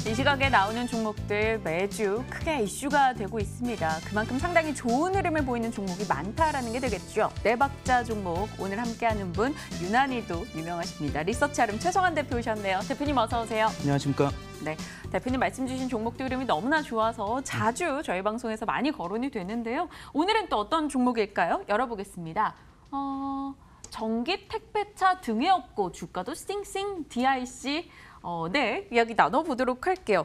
이 시각에 나오는 종목들 매주 크게 이슈가 되고 있습니다. 그만큼 상당히 좋은 흐름을 보이는 종목이 많다라는 게 되겠죠. 네 박자 종목 오늘 함께하는 분 유난히도 유명하십니다. 리서치아름 최성환 대표 오셨네요. 대표님 어서 오세요. 안녕하십니까. 네, 대표님 말씀 주신 종목들 흐름이 너무나 좋아서 자주 저희 방송에서 많이 거론이 되는데요. 오늘은 또 어떤 종목일까요? 열어보겠습니다. 전기 택배차 등에 업고 주가도 싱싱 DIC 네, 이야기 나눠보도록 할게요.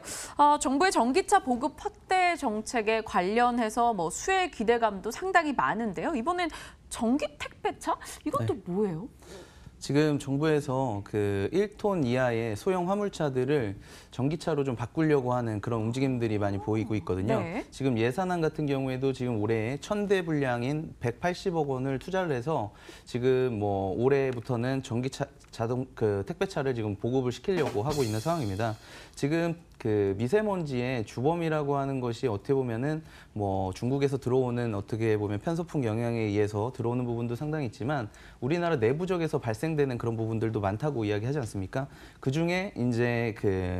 정부의 전기차 보급 확대 정책에 관련해서 수혜 기대감도 상당히 많은데요. 이번엔 전기 택배차? 이건 또 뭐예요? 지금 정부에서 그 1톤 이하의 소형 화물차들을 전기차로 좀 바꾸려고 하는 그런 움직임들이 많이 보이고 있거든요. 네. 지금 예산안 같은 경우에도 지금 올해 1,000대 분량인 180억 원을 투자를 해서 지금 올해부터는 전기차 택배차를 지금 보급을 시키려고 하고 있는 상황입니다. 지금 그 미세먼지의 주범이라고 하는 것이 어떻게 보면은 중국에서 들어오는 어떻게 보면 편서풍 영향에 의해서 들어오는 부분도 상당히 있지만 우리나라 내부적에서 발생되는 그런 부분들도 많다고 이야기하지 않습니까? 그 중에 이제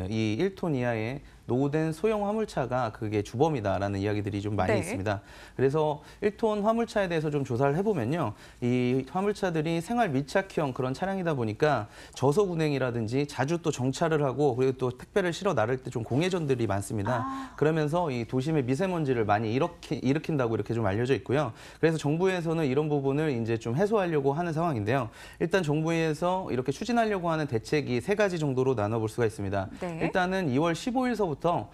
이 1톤 이하의 노후된 소형 화물차가 그게 주범이다라는 이야기들이 좀 많이 있습니다. 그래서 1톤 화물차에 대해서 좀 조사를 해보면요. 이 화물차들이 생활 밀착형 그런 차량이다 보니까 저속 운행이라든지 자주 또 정차를 하고 그리고 또 택배를 실어 나를 때 좀 공회전들이 많습니다. 그러면서 이 도심의 미세먼지를 많이 일으킨다고 이렇게 좀 알려져 있고요. 그래서 정부에서는 이런 부분을 이제 좀 해소하려고 하는 상황인데요. 일단 정부에서 이렇게 추진하려고 하는 대책이 3가지 정도로 나눠볼 수가 있습니다. 네. 일단은 2월 15일서부터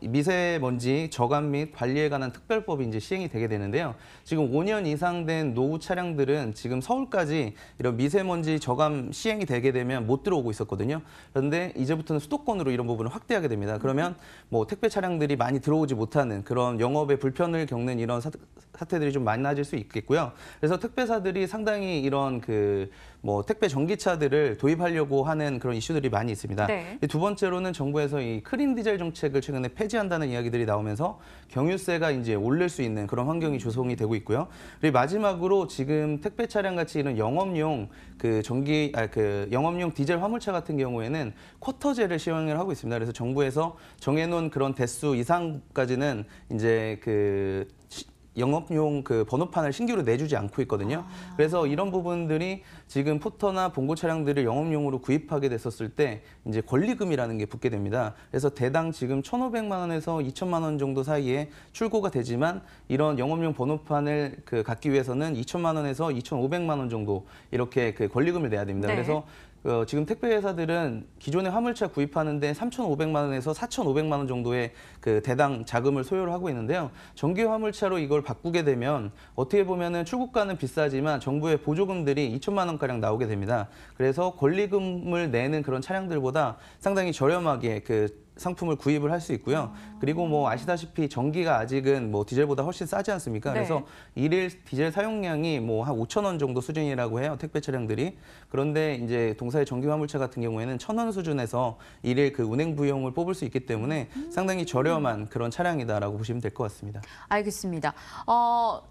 미세먼지 저감 및 관리에 관한 특별법이 이제 시행이 되게 되는데요. 지금 5년 이상 된 노후 차량들은 지금 서울까지 이런 미세먼지 저감 시행이 되게 되면 못 들어오고 있었거든요. 그런데 이제부터는 수도권으로 이런 부분을 확대하게 됩니다. 그러면 택배 차량들이 많이 들어오지 못하는 그런 영업에 불편을 겪는 이런 사태들이 좀 많아질 수 있겠고요. 그래서 택배사들이 상당히 이런 택배 전기차들을 도입하려고 하는 그런 이슈들이 많이 있습니다. 네. 두 번째로는 정부에서 이 크린 디젤 정책을 최근에 폐지한다는 이야기들이 나오면서 경유세가 이제 오를 수 있는 그런 환경이 조성이 되고 있고요. 그리고 마지막으로 지금 택배 차량 같이 이런 영업용 영업용 디젤 화물차 같은 경우에는 쿼터제를 시행을 하고 있습니다. 그래서 정부에서 정해놓은 그런 대수 이상까지는 이제 영업용 번호판을 신규로 내주지 않고 있거든요. 그래서 이런 부분들이 지금 포터나 봉고 차량들을 영업용으로 구입하게 됐었을 때 이제 권리금이라는 게 붙게 됩니다. 그래서 대당 지금 1,500만 원에서 2,000만 원 정도 사이에 출고가 되지만 이런 영업용 번호판을 갖기 위해서는 2,000만 원에서 2,500만 원 정도 이렇게 권리금을 내야 됩니다. 네. 그래서 지금 택배 회사들은 기존의 화물차 구입하는데 3,500만 원에서 4,500만 원 정도의 대당 자금을 소요를 하고 있는데요. 전기 화물차로 이걸 바꾸게 되면 어떻게 보면은 출고가는 비싸지만 정부의 보조금들이 2천만 원가량 나오게 됩니다. 그래서 권리금을 내는 그런 차량들보다 상당히 저렴하게 상품을 구입을 할 수 있고요. 그리고 아시다시피 전기가 아직은 디젤보다 훨씬 싸지 않습니까? 네. 그래서 일일 디젤 사용량이 한 5천 원 정도 수준이라고 해요. 택배 차량들이. 그런데 이제 동사의 전기 화물차 같은 경우에는 1,000원 수준에서 일일 운행 비용을 뽑을 수 있기 때문에 상당히 저렴한 그런 차량이다라고 보시면 될 것 같습니다. 알겠습니다.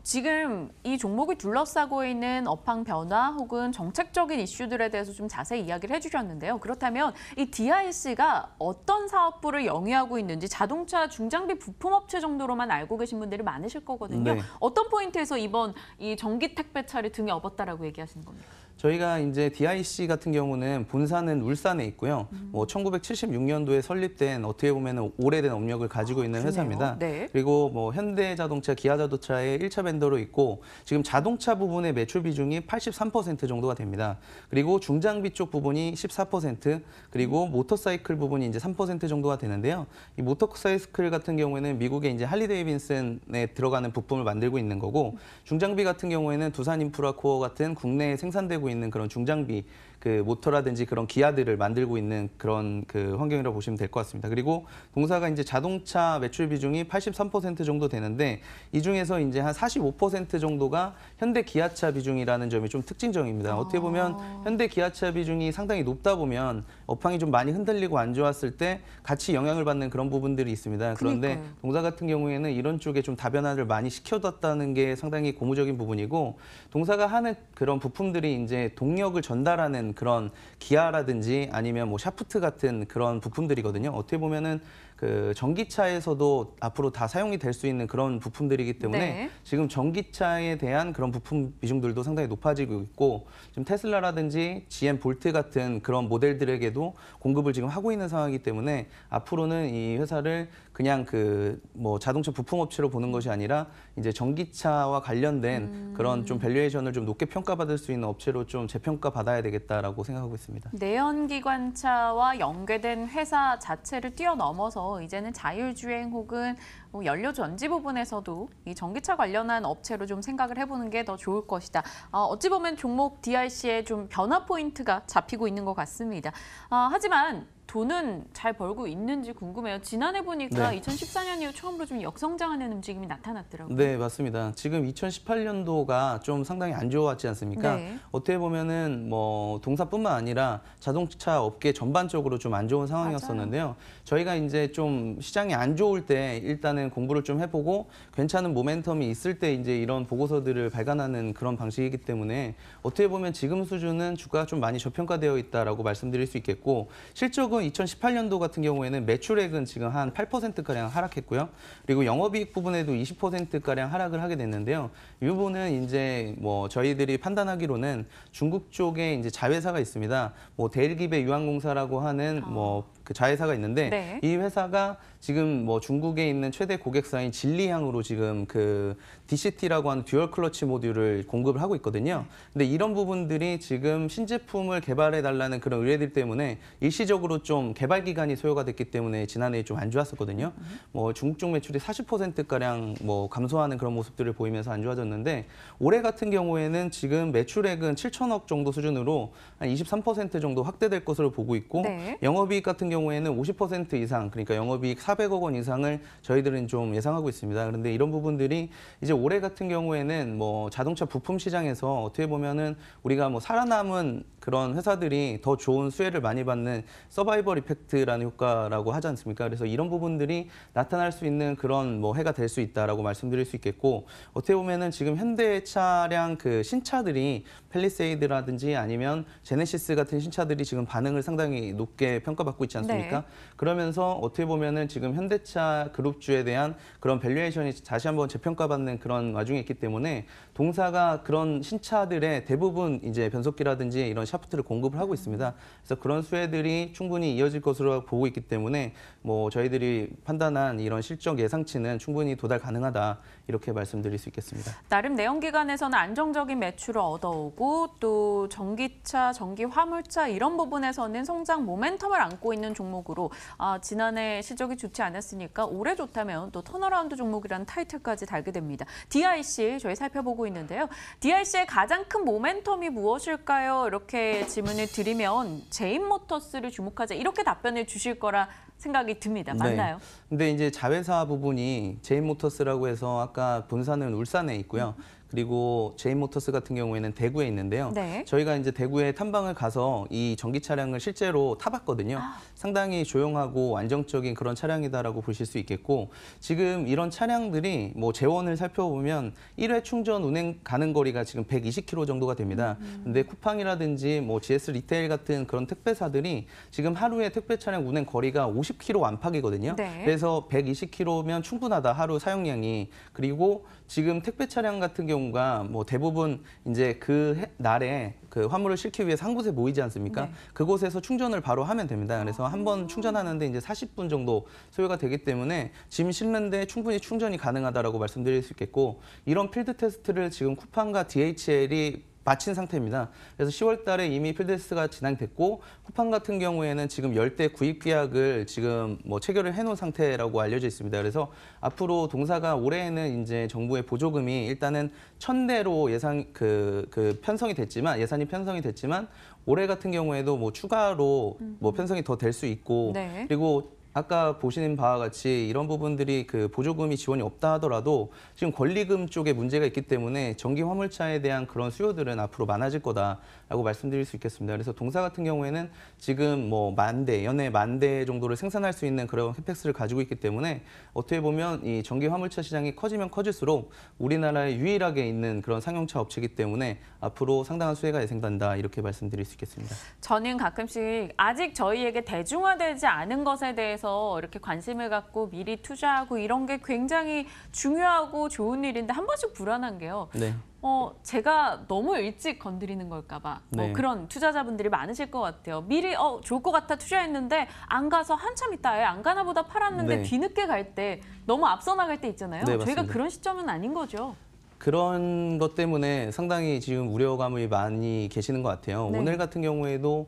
지금 이 종목을 둘러싸고 있는 업황 변화 혹은 정책적인 이슈들에 대해서 좀 자세히 이야기를 해주셨는데요. 그렇다면 이 DIC가 어떤 사업부를 영위하고 있는지 자동차 중장비 부품업체 정도로만 알고 계신 분들이 많으실 거거든요. 네. 어떤 포인트에서 이번 이 전기 택배차를 등에 업었다라고 얘기하시는 겁니까? 저희가 이제 DIC 같은 경우는 본사는 울산에 있고요. 1976년도에 설립된 어떻게 보면 오래된 업력을 가지고 있는 회사입니다. 네. 그리고 현대자동차, 기아자동차의 1차 벤더로 있고 지금 자동차 부분의 매출 비중이 83% 정도가 됩니다. 그리고 중장비 쪽 부분이 14%, 그리고 모터사이클 부분이 이제 3% 정도가 되는데요. 이 모터사이클 같은 경우에는 미국의 이제 할리데이비슨에 들어가는 부품을 만들고 있는 거고 중장비 같은 경우에는 두산 인프라코어 같은 국내에 생산되고 있는 그런 중장비 그 모터라든지 그런 기아들을 만들고 있는 그런 그 환경이라고 보시면 될 것 같습니다. 그리고 동사가 이제 자동차 매출 비중이 83% 정도 되는데 이 중에서 이제 한 45% 정도가 현대 기아차 비중이라는 점이 좀 특징적입니다. 어떻게 보면 현대 기아차 비중이 상당히 높다 보면 업황이 좀 많이 흔들리고 안 좋았을 때 같이 영향을 받는 그런 부분들이 있습니다. 그런데 그러니까요. 동사 같은 경우에는 이런 쪽에 좀 다변화를 많이 시켜뒀다는 게 상당히 고무적인 부분이고 동사가 하는 그런 부품들이 이제 동력을 전달하는 그런 기아라든지 아니면 뭐 샤프트 같은 그런 부품들이거든요. 어떻게 보면은 그 전기차에서도 앞으로 다 사용이 될 수 있는 그런 부품들이기 때문에 네. 지금 전기차에 대한 그런 부품 비중들도 상당히 높아지고 있고 지금 테슬라라든지 GM 볼트 같은 그런 모델들에게도 공급을 지금 하고 있는 상황이기 때문에 앞으로는 이 회사를 그냥 그 뭐 자동차 부품 업체로 보는 것이 아니라 이제 전기차와 관련된 그런 좀 밸류에이션을 좀 높게 평가받을 수 있는 업체로 좀 재평가 받아야 되겠다라고 생각하고 있습니다. 내연기관차와 연계된 회사 자체를 뛰어넘어서 이제는 자율주행 혹은 뭐 연료 전지 부분에서도 이 전기차 관련한 업체로 좀 생각을 해보는 게 더 좋을 것이다. 어찌 보면 종목 DRC의 좀 변화 포인트가 잡히고 있는 것 같습니다. 하지만 돈은 잘 벌고 있는지 궁금해요. 지난해 보니까 네. 2014년 이후 처음으로 좀 역성장하는 움직임이 나타났더라고요. 네, 맞습니다. 지금 2018년도가 좀 상당히 안 좋았지 않습니까? 네. 어떻게 보면은 뭐 동사뿐만 아니라 자동차 업계 전반적으로 좀 안 좋은 상황이었었는데요. 저희가 이제 좀 시장이 안 좋을 때 일단은 공부를 좀 해보고 괜찮은 모멘텀이 있을 때 이제 이런 보고서들을 발간하는 그런 방식이기 때문에 어떻게 보면 지금 수준은 주가가 좀 많이 저평가되어 있다라고 말씀드릴 수 있겠고 실적은 2018년도 같은 경우에는 매출액은 지금 한 8%가량 하락했고요. 그리고 영업이익 부분에도 20%가량 하락을 하게 됐는데요. 이 부분은 이제 뭐 저희들이 판단하기로는 중국 쪽에 이제 자회사가 있습니다. 뭐 대일기배 유한공사라고 하는 뭐 그 자회사가 있는데 네. 이 회사가 지금 뭐 중국에 있는 최대 고객사인 진리향으로 지금 그 DCT라고 하는 듀얼 클러치 모듈을 공급을 하고 있거든요. 근데 이런 부분들이 지금 신제품을 개발해 달라는 그런 의뢰들 때문에 일시적으로 좀 개발 기간이 소요가 됐기 때문에 지난해에 좀 안 좋았었거든요. 뭐 중국 쪽 매출이 40%가량 뭐 감소하는 그런 모습들을 보이면서 안 좋아졌는데 올해 같은 경우에는 지금 매출액은 7천억 정도 수준으로 한 23% 정도 확대될 것으로 보고 있고 네. 영업이익 같은 경우에는 50% 이상 그러니까 영업이익 400억 원 이상을 저희들은 좀 예상하고 있습니다. 그런데 이런 부분들이 이제 올해 같은 경우에는 뭐 자동차 부품 시장에서 어떻게 보면은 우리가 뭐 살아남은 그런 회사들이 더 좋은 수혜를 많이 받는 서바이벌 이펙트라는 효과라고 하지 않습니까? 그래서 이런 부분들이 나타날 수 있는 그런 뭐 해가 될 수 있다라고 말씀드릴 수 있겠고 어떻게 보면은 지금 현대 차량 그 신차들이 펠리세이드라든지 아니면 제네시스 같은 신차들이 지금 반응을 상당히 높게 평가받고 있지 않습니까? 네. 그러면서 어떻게 보면은 지금 현대차 그룹주에 대한 그런 밸류에이션이 다시 한번 재평가받는 그런 와중에 있기 때문에 동사가 그런 신차들의 대부분 이제 변속기라든지 이런 샤프트를 공급을 하고 있습니다. 그래서 그런 수혜들이 충분히 이어질 것으로 보고 있기 때문에 뭐 저희들이 판단한 이런 실적 예상치는 충분히 도달 가능하다 이렇게 말씀드릴 수 있겠습니다. 나름 내연기관에서는 안정적인 매출을 얻어오고 또 전기차, 전기 화물차 이런 부분에서는 성장 모멘텀을 안고 있는 종목으로 지난해 실적이 좋지 않았으니까 올해 좋다면 또 턴어라운드 종목이라는 타이틀까지 달게 됩니다. DRC 저희 살펴보고 있는데요. DRC의 가장 큰 모멘텀이 무엇일까요? 이렇게 질문을 드리면 제인모터스를 주목하자 이렇게 답변을 주실 거라 생각이 듭니다. 맞나요? 네. 근데 이제 자회사 부분이 제인모터스라고 해서 아까 본사는 울산에 있고요. 그리고 제인모터스 같은 경우에는 대구에 있는데요. 네. 저희가 이제 대구에 탐방을 가서 이 전기 차량을 실제로 타봤거든요. 상당히 조용하고 안정적인 그런 차량이다라고 보실 수 있겠고 지금 이런 차량들이 뭐 재원을 살펴보면 1회 충전 운행 가는 거리가 지금 120km 정도가 됩니다. 근데 쿠팡이라든지 뭐 GS 리테일 같은 그런 택배사들이 지금 하루에 택배 차량 운행 거리가 50km 안팎이거든요. 네. 그래서 120km면 충분하다 하루 사용량이. 그리고 지금 택배 차량 같은 경우가 뭐 대부분 이제 그 날에 그 화물을 싣기 위해서 한 곳에 모이지 않습니까? 네. 그곳에서 충전을 바로 하면 됩니다. 그래서 한 번 충전하는데 이제 40분 정도 소요가 되기 때문에 짐 싣는데 충분히 충전이 가능하다라고 말씀드릴 수 있겠고 이런 필드 테스트를 지금 쿠팡과 DHL이 마친 상태입니다. 그래서 10월 달에 이미 필드테스트가 진행됐고 쿠팡 같은 경우에는 지금 열대 구입 계약을 지금 뭐 체결을 해놓은 상태라고 알려져 있습니다. 그래서 앞으로 동사가 올해에는 이제 정부의 보조금이 일단은 1,000대로 예산이 편성이 됐지만 올해 같은 경우에도 뭐 추가로 뭐 편성이 더 될 수 있고 네. 그리고 아까 보시는 바와 같이 이런 부분들이 그 보조금이 지원이 없다 하더라도 지금 권리금 쪽에 문제가 있기 때문에 전기 화물차에 대한 그런 수요들은 앞으로 많아질 거다라고 말씀드릴 수 있겠습니다. 그래서 동사 같은 경우에는 지금 뭐 연에 10,000대 정도를 생산할 수 있는 그런 캐펙스를 가지고 있기 때문에 어떻게 보면 이 전기 화물차 시장이 커지면 커질수록 우리나라에 유일하게 있는 그런 상용차 업체이기 때문에 앞으로 상당한 수혜가 예상된다 이렇게 말씀드릴 수 있겠습니다. 저는 가끔씩 아직 저희에게 대중화되지 않은 것에 대해서 이렇게 관심을 갖고 미리 투자하고 이런 게 굉장히 중요하고 좋은 일인데 한 번씩 불안한 게요. 네. 제가 너무 일찍 건드리는 걸까 봐 네. 그런 투자자분들이 많으실 것 같아요. 미리 좋을 것 같아 투자했는데 안 가서 한참 있다 안 가나 보다 팔았는데 네. 뒤늦게 갈 때 너무 앞서 나갈 때 있잖아요. 네, 저희가 맞습니다. 그런 시점은 아닌 거죠. 그런 것 때문에 상당히 지금 우려감이 많이 계시는 것 같아요. 네. 오늘 같은 경우에도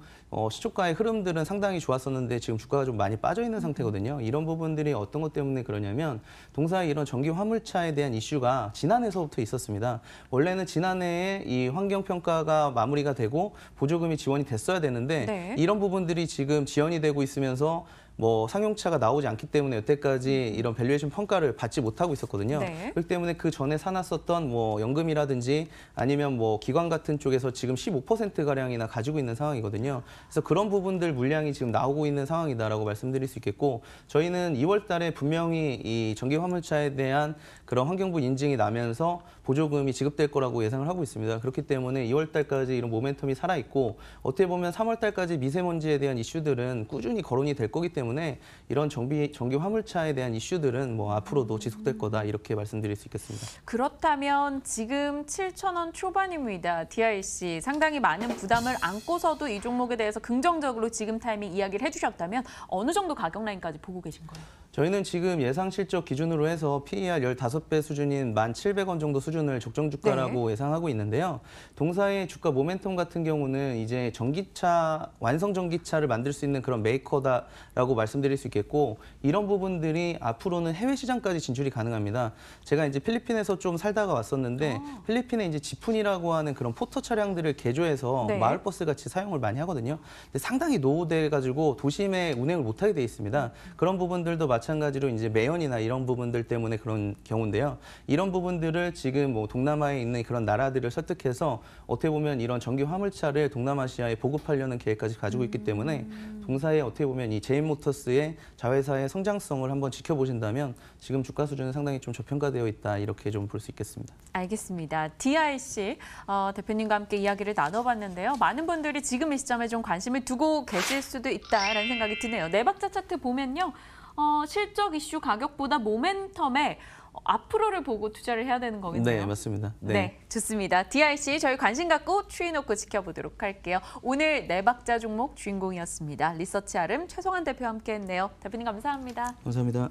시초가의 흐름들은 상당히 좋았었는데 지금 주가가 좀 많이 빠져 있는 상태거든요. 이런 부분들이 어떤 것 때문에 그러냐면 동사의 이런 전기 화물차에 대한 이슈가 지난해서부터 있었습니다. 원래는 지난해에 이 환경평가가 마무리가 되고 보조금이 지원이 됐어야 되는데 네. 이런 부분들이 지금 지연이 되고 있으면서 뭐 상용차가 나오지 않기 때문에 여태까지 이런 밸류에이션 평가를 받지 못하고 있었거든요. 네. 그렇기 때문에 그 전에 사놨었던 뭐 연금이라든지 아니면 뭐 기관 같은 쪽에서 지금 15%가량이나 가지고 있는 상황이거든요. 그래서 그런 부분들 물량이 지금 나오고 있는 상황이다라고 말씀드릴 수 있겠고 저희는 2월 달에 분명히 이 전기 화물차에 대한 그런 환경부 인증이 나면서 보조금이 지급될 거라고 예상을 하고 있습니다. 그렇기 때문에 2월 달까지 이런 모멘텀이 살아있고 어떻게 보면 3월 달까지 미세먼지에 대한 이슈들은 꾸준히 거론이 될 거기 때문에 이런 전기 화물차에 대한 이슈들은 뭐 앞으로도 지속될 거다 이렇게 말씀드릴 수 있겠습니다. 그렇다면 지금 7,000원 초반입니다. DIC 상당히 많은 부담을 안고서도 이 종목에 대해서 긍정적으로 지금 타이밍 이야기를 해주셨다면 어느 정도 가격 라인까지 보고 계신 거예요? 저희는 지금 예상 실적 기준으로 해서 PER 15배 수준인 1,700원 정도 수준을 적정 주가라고 예상하고 있는데요. 동사의 주가 모멘텀 같은 경우는 이제 전기차, 완성 전기차를 만들 수 있는 그런 메이커다라고 말씀드릴 수 있겠고 이런 부분들이 앞으로는 해외 시장까지 진출이 가능합니다. 제가 이제 필리핀에서 좀 살다가 왔었는데 필리핀에 이제 지푼이라고 하는 그런 포터 차량들을 개조해서 네. 마을버스 같이 사용을 많이 하거든요. 근데 상당히 노후돼 가지고 도심에 운행을 못 하게 돼 있습니다. 그런 부분들도 마찬가지로 이제 매연이나 이런 부분들 때문에 그런 경우인데요. 이런 부분들을 지금 뭐 동남아에 있는 그런 나라들을 설득해서 어떻게 보면 이런 전기 화물차를 동남아시아에 보급하려는 계획까지 가지고 있기 때문에 동사에 어떻게 보면 이 제인모터스의 자회사의 성장성을 한번 지켜보신다면 지금 주가 수준은 상당히 좀 저평가되어 있다 이렇게 좀 볼 수 있겠습니다. 알겠습니다. DIC 대표님과 함께 이야기를 나눠봤는데요. 많은 분들이 지금 이 시점에 좀 관심을 두고 계실 수도 있다라는 생각이 드네요. 네 박자 차트 보면요. 실적 이슈 가격보다 모멘텀에 앞으로를 보고 투자를 해야 되는 거겠네요. 네, 맞습니다. 네, 좋습니다. DIC 저희 관심 갖고 추이 놓고 지켜보도록 할게요. 오늘 네 박자 종목 주인공이었습니다. 리서치 아름 최성환 대표와 함께했네요. 대표님 감사합니다. 감사합니다.